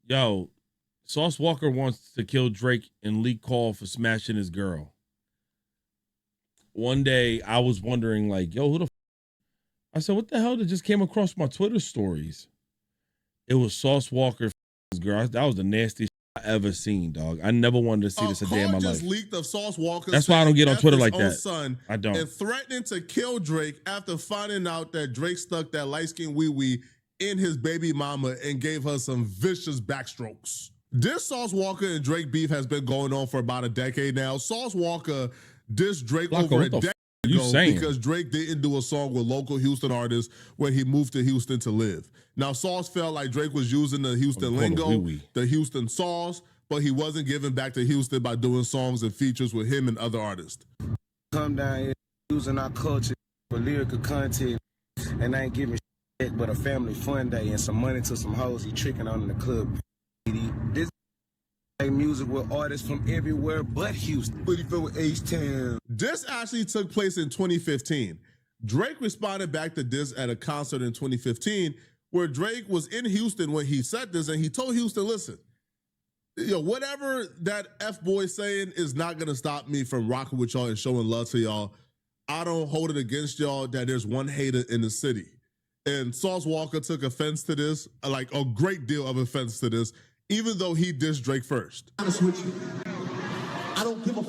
Yo, Sauce Walker wants to kill Drake and leak call for smashing his girl. One day I was wondering, like, yo, who the I said, what the hell that just came across my Twitter stories? It was Sauce Walker's girl. That was the nastiest I ever seen, dog. I never wanted to see this a day in my life. Leaked of Sauce Walker. That's why I don't get on Twitter like that. Son I don't. And threatening to kill Drake after finding out that Drake stuck that light-skinned wee-wee in his baby mama and gave her some vicious backstrokes. This Sauce Walker and Drake beef has been going on for about a decade now. Sauce Walker dissed Drake over a decade ago because Drake didn't do a song with local Houston artists when he moved to Houston to live. Now, Sauce felt like Drake was using the Houston lingo, the Houston sauce, but he wasn't giving back to Houston by doing songs and features with him and other artists. Come down here using our culture for lyrical content, and I ain't giving shit but a family fun day and some money to some hoes he tricking on in the club. This music with artists from everywhere but Houston. But he fell with H-Town. This actually took place in 2015. Drake responded back to this at a concert in 2015 where Drake was in Houston when he said this, and he told Houston, listen, whatever that F-boy saying is not going to stop me from rocking with y'all and showing love to y'all. I don't hold it against y'all that there's one hater in the city. And Sauce Walker took offense to this, like a great deal of offense to this, even though he dissed Drake first. Honest with you, I don't give a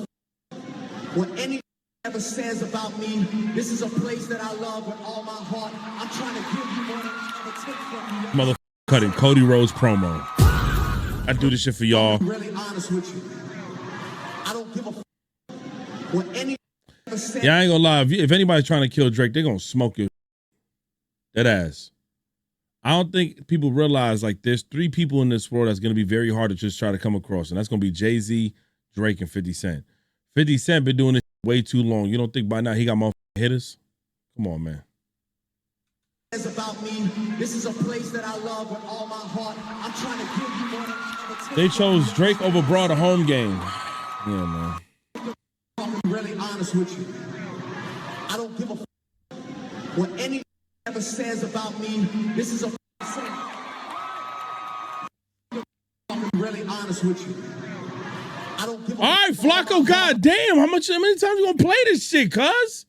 what anyone ever says about me. This is a place that I love with all my heart. I'm trying to give you more than I ever took from you. Mother cutting Cody Rhodes promo. I do this shit for y'all. I'm really honest with you. I don't give a what anyone ever says. Yeah, I ain't gonna lie. If anybody's trying to kill Drake, they're gonna smoke your that ass. I don't think people realize, like, there's three people in this world that's going to be very hard to just try to come across, and that's going to be Jay-Z, Drake, and 50 Cent. 50 Cent been doing this way too long. You don't think by now he got motherfucking hitters? Come on, man. About me, this is a place that I love with all my heart. I'm trying to give you more than I ever took. They chose Drake over Broad a home game. Yeah, man. I'm really honest with you. I don't give a what anyone ever says about me. This is a I'm really honest with you. I don't give a all right, Flacco, goddamn. How many times you gonna play this shit, cuz?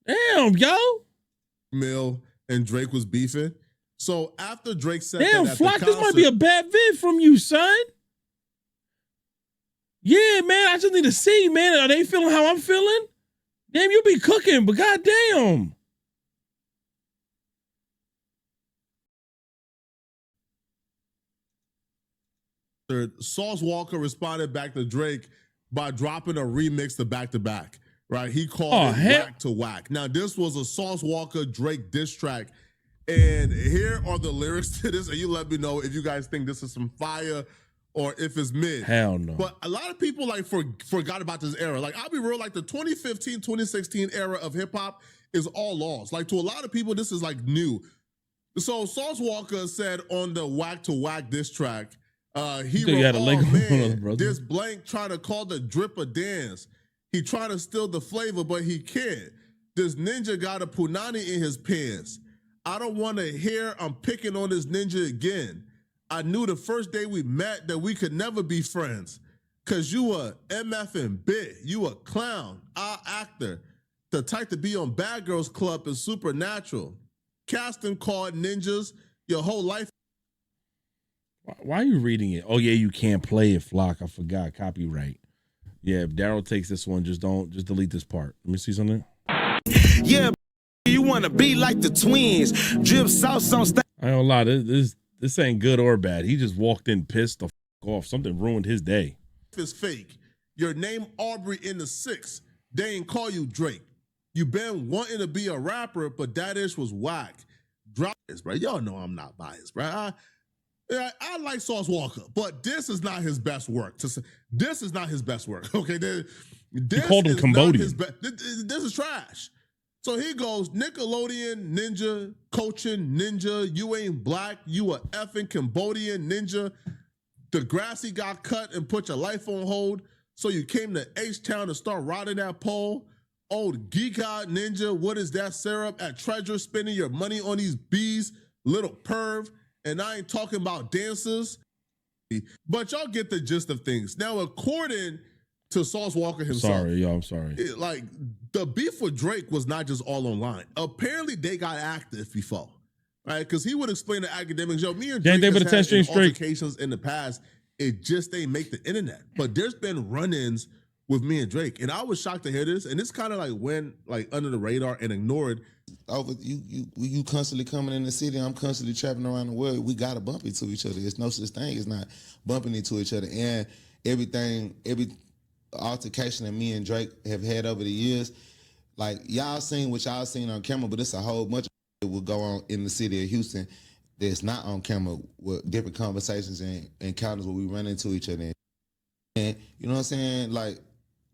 Damn, yo. Mill and Drake was beefing. So after Drake said damn, that Flock, this might be a bad vid from you, son. Yeah, man, I just need to see, man. Are they feeling how I'm feeling? Damn, you be cooking, but goddamn. Sauce Walker responded back to Drake by dropping a remix to Back to Back, right? He called it Whack to Whack. Now, this was a Sauce Walker Drake diss track, and here are the lyrics to this, and you let me know if you guys think this is some fire or if it's mid. Hell no. But a lot of people like forgot about this era. Like, I'll be real, like the 2015, 2016 era of hip hop is all lost. Like, to a lot of people, this is like new. So Sauce Walker said on the Whack to Whack diss track, he wrote, this blank trying to call the drip a dance. He trying to steal the flavor, but he can't. This ninja got a punani in his pants. I don't want to hear I'm picking on this ninja again. I knew the first day we met that we could never be friends. Cause you a MF and bit. You a clown, actor. The type to be on Bad Girls Club and Supernatural. Casting called ninjas your whole life. Why are you reading it? Oh, yeah, you can't play it, Flock. I forgot. Copyright. Yeah, if Daryl takes this one, just delete this part. Let me see something. Yeah, you want to be like the twins. Drip sauce on stage. I don't lie. This ain't good or bad. He just walked in pissed the f off. Something ruined his day. It's fake. Your name Aubrey in the 6. They ain't call you Drake. You been wanting to be a rapper, but that ish was whack. Drop this, bro. Y'all know I'm not biased, bro. I like Sauce Walker, but this is not his best work. This is not his best work. Okay, he called him Cambodian. This is trash. So he goes, Nickelodeon ninja, coaching ninja, you ain't black, you a effing Cambodian ninja. The grassy got cut and put your life on hold, so you came to H-Town to start riding that pole. Old geek-eyed ninja, what is that syrup at Treasure spending your money on these bees, little perv? And I ain't talking about dancers, but y'all get the gist of things. Now, according to Sauce Walka himself. Sorry, yo, I'm sorry. Like, the beef with Drake was not just all online. Apparently, they got active before, right? Because he would explain to academics, yo, me and Drake has had altercations in the past. It just ain't make the internet. But there's been run-ins with me and Drake. And I was shocked to hear this. And it's kind of like went like under the radar and ignored. Over you constantly coming in the city, I'm constantly trapping around the world. We gotta bump into each other. There's no such thing as not bumping into each other. And every altercation that me and Drake have had over the years, like y'all seen what y'all seen on camera, but it's a whole bunch of that will go on in the city of Houston that's not on camera with different conversations and encounters where we run into each other. And you know what I'm saying? Like,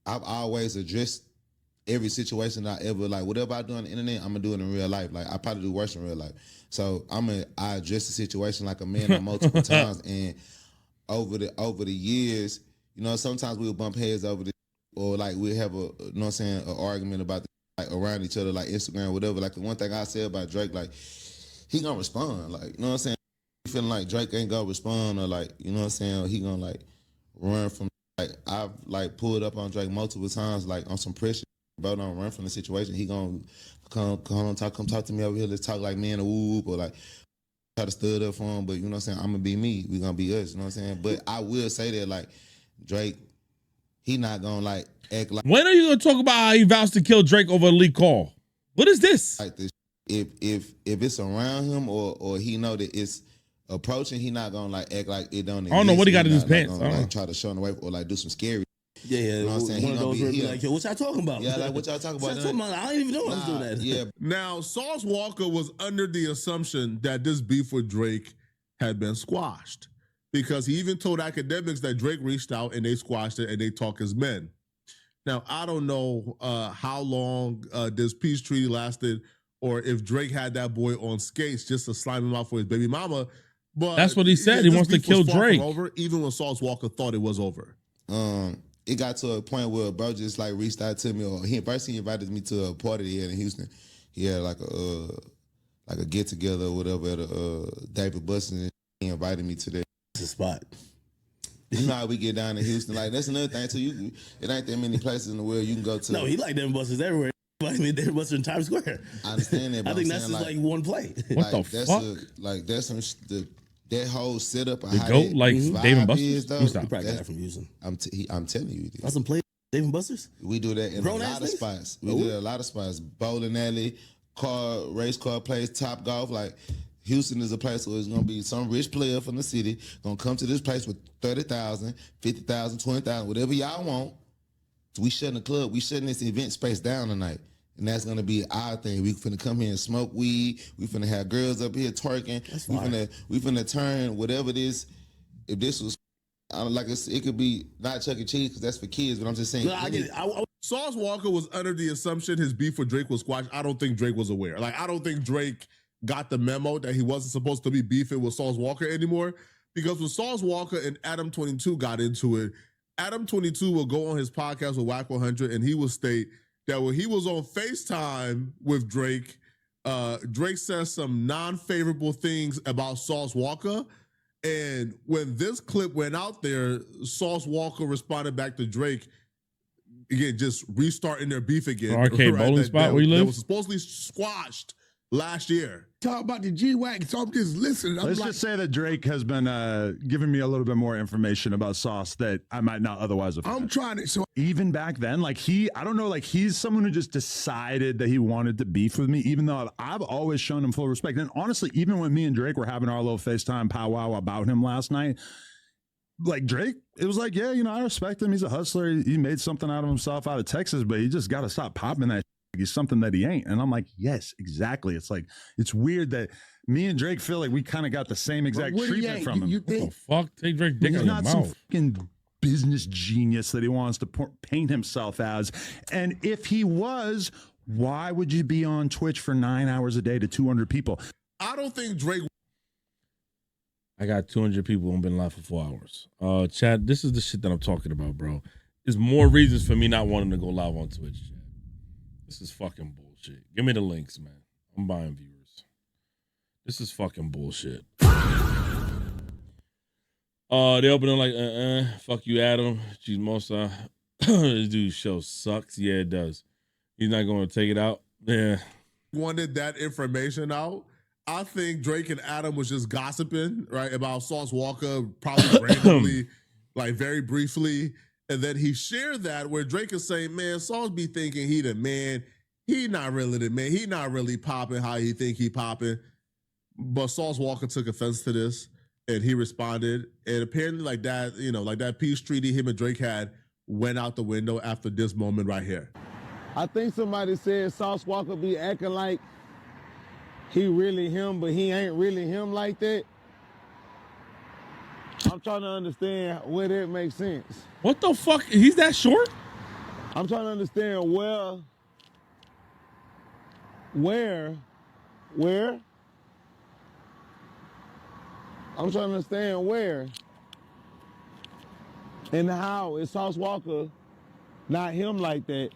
I've always addressed every situation I ever, like, whatever I do on the internet, I'm gonna do it in real life. Like, I probably do worse in real life. So I address the situation like a man on multiple times. And over the years, you know, sometimes we'll bump heads over this, or like we'll have you know what I'm saying, an argument about like around each other, like Instagram, whatever. Like, the one thing I say about Drake, like, he gonna respond. Like, you know what I'm saying? Feeling like Drake ain't gonna respond, or like, you know what I'm saying, or he gonna like run from, like, I've like pulled up on Drake multiple times, like on some pressure. Bro, don't run from the situation. He gonna come talk to me over here. Let's talk like man or whoop, or like try to stud up for him. But you know what I'm saying? I'm gonna be me. We gonna be us. You know what I'm saying? But I will say that, like, Drake, he not gonna like act like. When are you gonna talk about how he vows to kill Drake over a leak call? What is this? Like this. If it's around him or he know that it's approaching, he not gonna like act like it don't exist. I don't know what he got in his pants. Gonna, like, try to show him away or like do some scary. Yeah, you know what I'm saying? One of those where be like, yo, what y'all talking about? Yeah, like, what y'all talking about? I don't even know I was doing that. Yeah. Now, Sauce Walka was under the assumption that this beef with Drake had been squashed, because he even told academics that Drake reached out and they squashed it and they talk as men. Now, I don't know how long this peace treaty lasted, or if Drake had that boy on skates just to slime him out for his baby mama. But that's what he said. He wants to kill Drake. Over, even when Sauce Walka thought it was over. It got to a point where bro just like reached out to me, or he invited me to a party he had in Houston. He had like a get together or whatever at a David Buston. He invited me to that. It's a spot. You know how we get down to Houston. Like, that's another thing too. It ain't that many places in the world you can go to. No, he like them buses everywhere. Like, David Buster in Times Square. I understand that. But I think that's just like one play. What like, the fuck? That's some that whole setup. The GOAT, like Dave & Buster's? You probably got that from Houston. I'm telling you. That's some play Dave & Buster's? We do that in a lot of spots. We do that in a lot of spots. Bowling alley, race car place, Top Golf. Like, Houston is a place where it's going to be some rich player from the city going to come to this place with 30,000, 50,000, 20,000, whatever y'all want. So we shutting the club. We shutting this event space down tonight. And that's going to be our thing. We finna come here and smoke weed. We finna have girls up here twerking. We finna turn whatever it is. If this was, like it could be not Chuck E. Cheese because that's for kids, but I'm just saying. No, I get it. Sauce Walka was under the assumption his beef with Drake was squashed. I don't think Drake was aware. Like, I don't think Drake got the memo that he wasn't supposed to be beefing with Sauce Walka anymore. Because when Sauce Walka and Adam 22 got into it, Adam 22 will go on his podcast with Whack 100 and he will state that when he was on FaceTime with Drake, Drake says some non-favorable things about Sauce Walka. And when this clip went out there, Sauce Walka responded back to Drake, again, just restarting their beef again. Arcade bowling spot where you live? That was supposedly squashed last year. Talk about the G-Wagon, so I'm just listening. Let's just say that Drake has been giving me a little bit more information about Sauce that I might not otherwise have. I'm trying to. So even back then, like I don't know, like he's someone who just decided that he wanted to beef with me, even though I've always shown him full respect. And honestly, even when me and Drake were having our little FaceTime powwow about him last night, like Drake, it was like, yeah, you know, I respect him. He's a hustler. He made something out of himself out of Texas, but he just got to stop popping that. He's something that he ain't. And I'm like, yes, exactly. It's like, it's weird that me and Drake feel like we kind of got the same exact treatment from him. What the fuck? Take Drake dick out your mouth. He's not some fucking business genius that he wants to paint himself as. And if he was, why would you be on Twitch for 9 hours a day to 200 people? I don't think Drake. I got 200 people who've been live for 4 hours. Chad, this is the shit that I'm talking about, bro. There's more reasons for me not wanting to go live on Twitch, Chad. This is fucking bullshit. Give me the links, man. I'm buying viewers. This is fucking bullshit. They open like, fuck you, Adam. She's Mosa. This dude's show sucks. Yeah, it does. He's not going to take it out. Yeah. Wanted that information out. I think Drake and Adam was just gossiping, right, about Sauce Walka, probably randomly, like very briefly. And then he shared that where Drake is saying, man, Sauce be thinking he the man. He not really the man. He not really popping how he think he popping. But Sauce Walka took offense to this and he responded. And apparently like that, like that peace treaty him and Drake had went out the window after this moment right here. I think somebody said Sauce Walka be acting like he really him, but he ain't really him like that. I'm trying to understand where that makes sense. What the fuck? He's that short? I'm trying to understand where? I'm trying to understand where and how is Sauce Walka not him like that,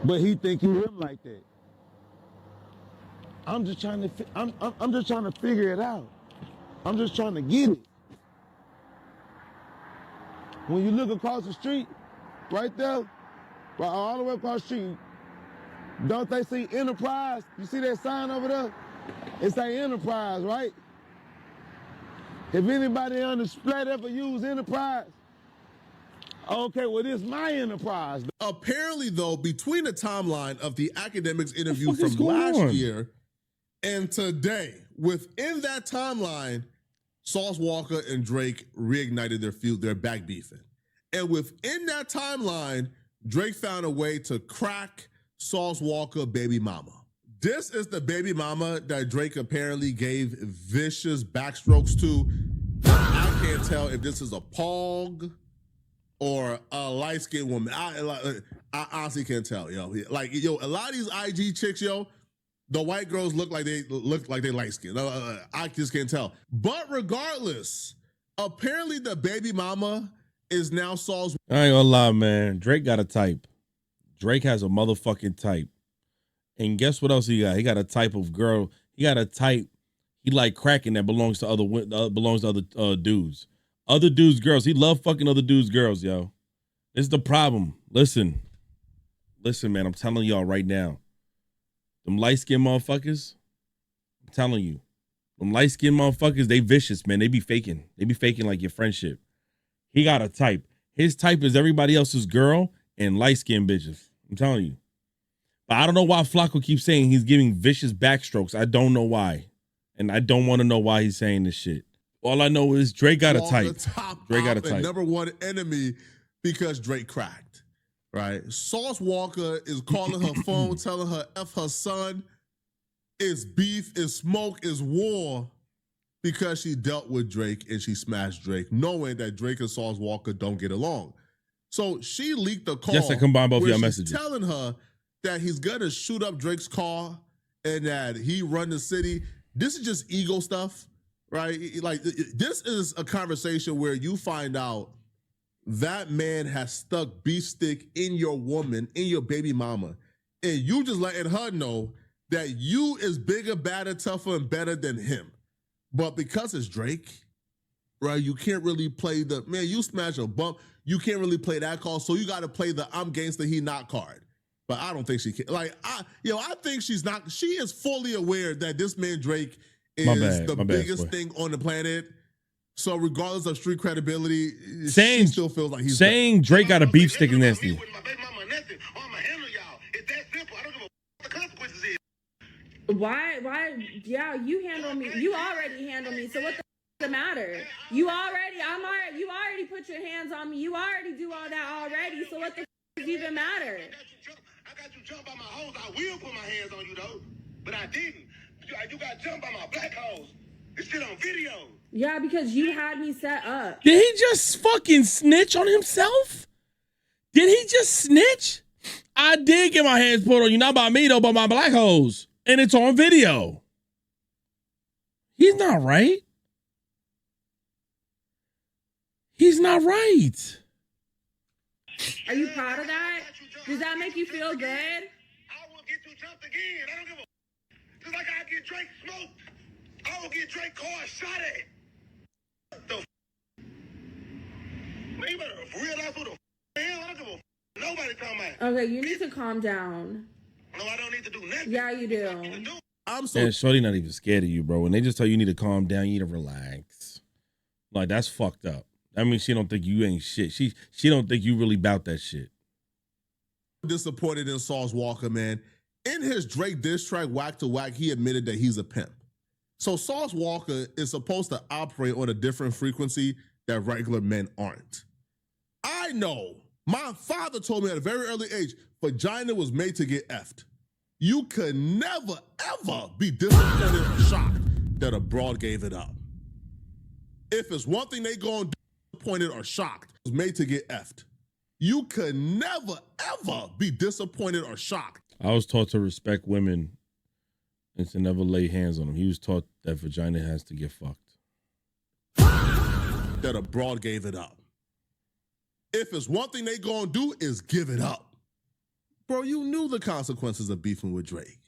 but he think he him like that. I'm just trying to I'm just trying to figure it out. I'm just trying to get it. When you look across the street, right there, right all the way across the street, don't they see Enterprise? You see that sign over there? It say Enterprise, right? If anybody on the splat ever use Enterprise, okay, well, this is my Enterprise. Apparently, though, between the timeline of the academics interview from going last on? year and today, within that timeline, Sauce Walka and Drake reignited their feud, their back beefing. And within that timeline, Drake found a way to crack Sauce Walka baby mama. This is the baby mama that Drake apparently gave vicious backstrokes to. I can't tell if this is a pog or a light-skinned woman. I honestly can't tell, yo. Like, yo, a lot of these IG chicks, yo, the white girls look like they light-skinned. I just can't tell. But regardless, apparently the baby mama is now Saul's. I ain't gonna lie, man. Drake got a type. Drake has a motherfucking type. And guess what else he got? He got a type of girl. He got a type. He like cracking that belongs to other dudes. Other dudes' girls. He love fucking other dudes' girls, yo. This is the problem. Listen, man. I'm telling y'all right now. Them light-skinned motherfuckers. I'm telling you. Them light-skinned motherfuckers, they vicious, man. They be faking. They be faking like your friendship. He got a type. His type is everybody else's girl and light-skinned bitches. I'm telling you. But I don't know why Flacco keeps saying he's giving vicious backstrokes. I don't know why. And I don't want to know why he's saying this shit. All I know is Drake got a type. Drake got a type. Number one enemy because Drake cracked, right? Sauce Walka is calling her phone, telling her F her son. It's beef, it's smoke, it's war because she dealt with Drake and she smashed Drake, knowing that Drake and Sauce Walka don't get along. So she leaked a call. Yes, I combined both where your she's messages. telling her that he's gonna shoot up Drake's car and that he run the city. This is just ego stuff, right? Like, this is a conversation where you find out that man has stuck beef stick in your woman, in your baby mama, and you just letting her know that you is bigger, badder, tougher, and better than him. But because it's Drake, right, you can't really play the, man, you smash a bump, you can't really play that card, so you got to play the I'm gangster, he not card. But I don't think she can. Like, I think she is fully aware that this man Drake is the biggest thing on the planet. So regardless of street credibility, she still feels like he's saying Drake got a beef stick in this. Why? Yeah, you handle me. You already handle me. So what the matter? You already put your hands on me. You already do all that already. So what the does even matter? I got you jumped by my hoes. I will put my hands on you though, but I didn't. You got jumped by my black hoes. It's shit on video. Yeah, because you had me set up. Did he just fucking snitch on himself? Did he just snitch? I did get my hands put on you, not by me though, but my black hoes. And it's on video. He's not right. He's not right. Are you proud of that? Does that make you feel good? I will get you jumped again. I don't give a. Just like I get Drake I will get Drake car shot at. What the man, you better realize who the hell I don't give a nobody talking about. Okay, you need to calm down. No, I don't need to do nothing. Yeah, you do. I'm so Man, Shorty not even scared of you, bro. When they just tell you need to calm down, you need to relax. Like, that's fucked up. That means she don't think you ain't shit. She don't think you really about that shit. disappointed in Sauce Walka, man. In his Drake diss track, Whack to Whack, he admitted that he's a pimp. So Sauce Walka is supposed to operate on a different frequency that regular men aren't. I know. My father told me at a very early age, vagina was made to get effed. You could never, ever be disappointed or shocked that a broad gave it up. If it's one thing they gonna do, disappointed or shocked, it was made to get effed. You could never, ever be disappointed or shocked. I was taught to respect women and to never lay hands on them. He was taught that vagina has to get fucked. That a broad gave it up. If it's one thing they gonna do is give it up. Bro, you knew the consequences of beefing with Drake.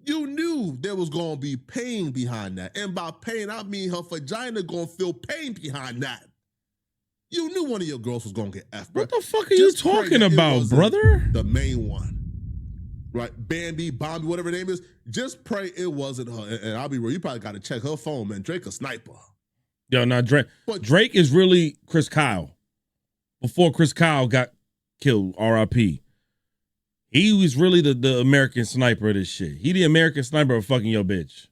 You knew there was gonna be pain behind that. And by pain, I mean her vagina gonna feel pain behind that. You knew one of your girls was gonna get F, bro. What the fuck are you talking about, brother? The main one. Right? Bambi, Bombi, whatever her name is. Just pray it wasn't her. And I'll be real, you probably gotta check her phone, man. Drake a sniper. Yo, now Drake is really Chris Kyle. Before Chris Kyle got killed, R.I.P. He was really the American sniper of this shit. He the American sniper of fucking your bitch.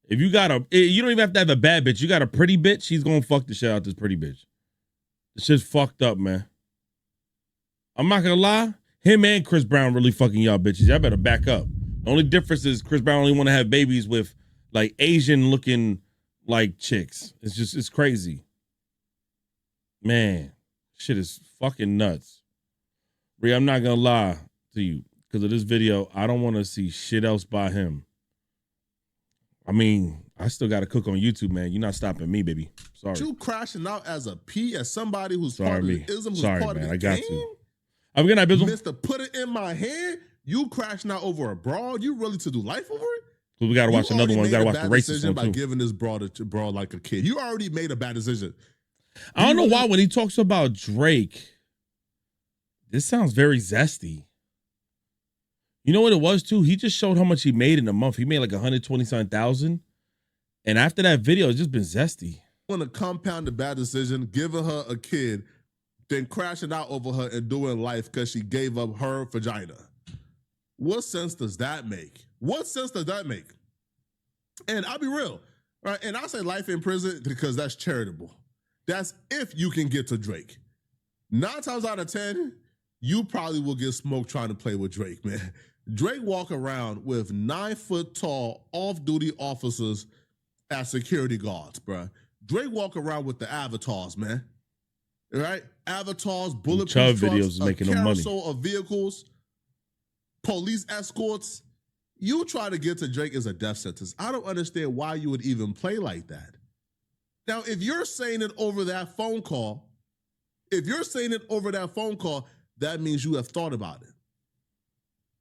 If you got you don't even have to have a bad bitch. You got a pretty bitch, he's gonna fuck the shit out this pretty bitch. This shit's fucked up, man. I'm not gonna lie. Him and Chris Brown really fucking y'all bitches. Y'all better back up. The only difference is Chris Brown only want to have babies with like Asian looking like chicks. It's crazy. Man, shit is fucking nuts. Rhea, I'm not gonna lie to you because of this video. I don't want to see shit else by him. I mean, I still got to cook on YouTube, man. You're not stopping me, baby. Sorry. You crashing out as a P, as somebody who's Sorry, part of me. the ism, who's Sorry, part man. of the I got game? to. I'm gonna Bizzle. Mr. Put it in my hand. You crashing out over a broad. You really to do life over it? We got to watch another one. We got to watch the racist decision one by too. giving this broad like a kid. You already made a bad decision. I don't know why when he talks about Drake, this sounds very zesty. You know what it was too? He just showed how much he made in a month. He made like 127,000, and after that video, it's just been zesty. Want to compound the bad decision, giving her a kid, then crashing out over her and doing life because she gave up her vagina. What sense does that make? What sense does that make? And I'll be real, right? And I say life in prison because that's charitable. That's if you can get to Drake. 9 times out of 10, you probably will get smoked trying to play with Drake, man. Drake walk around with 9-foot-tall off-duty officers as security guards, bro. Drake walk around with the avatars, man. All right? Avatars, bulletproof Chubb trucks, videos is making no money. carousel of vehicles, police escorts. You try to get to Drake is a death sentence. I don't understand why you would even play like that. Now, if you're saying it over that phone call, that means you have thought about it.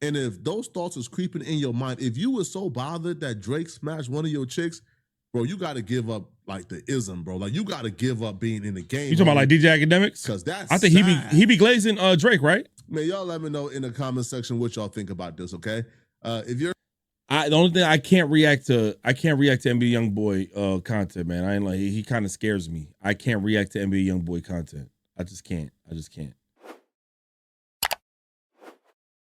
And if those thoughts is creeping in your mind, if you were so bothered that Drake smashed one of your chicks, bro, you got to give up like the ism, bro. Like you got to give up being in the game. You talking about like DJ Academics? Because that's I think sad. he be glazing Drake, right? Man, y'all let me know in the comment section what y'all think about this, okay? If you're The only thing I can't react to NBA YoungBoy content, man. I ain't like he kind of scares me. I can't react to NBA YoungBoy content. I just can't.